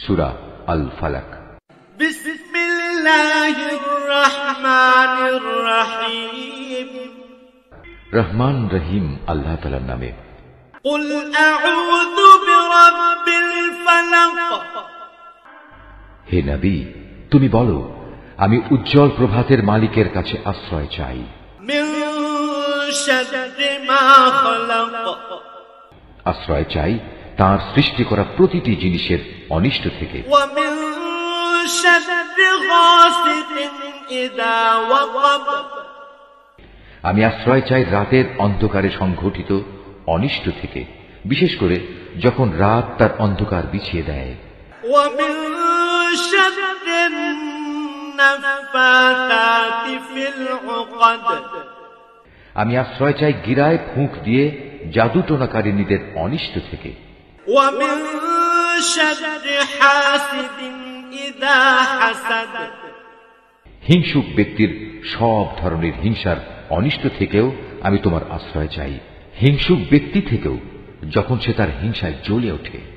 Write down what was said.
সূরা আল ফালাক। বিসমিল্লাহির রহমানির রহিম। রহমান রহিম আল্লাহ তাআলার নামে। কুল আউযু বিরাব্বিল ফালাক। হে নবী, তুমি বলো, আমি উজ্জ্বল প্রভাতের মালিকের কাছে আশ্রয় চাই। মিন শাররি মা খালাক। আশ্রয় চাই তার সৃষ্টি করা প্রতিটি জিনিসের অনিষ্ট থেকে। ওয়া মিন শাররি গাসিকিন ইযা ওয়াকাব। আমি আশ্রয় চাই রাতের অন্ধকারে সংঘটিত অনিষ্ট থেকে, বিশেষ করে যখন রাত তার অন্ধকার বিছিয়ে দেয়। ওয়া মিন শাররিন নাফাতাতি ফিল উকাদ। আমি আশ্রয় চাই গিরায় ফুঁক দিয়ে জাদুটোনাকারিনীদের অনিষ্ট থেকে। ওয়া মিন শাররি হাসিদিন ইযা হাসাদ। হিংসুক ব্যক্তির সব ধরনের হিংসার অনিষ্ট থেকেও আমি তোমার আশ্রয় চাই। হিংসুক ব্যক্তি থেকেও যখন সে তার হিংসায় জ্বলে ওঠে।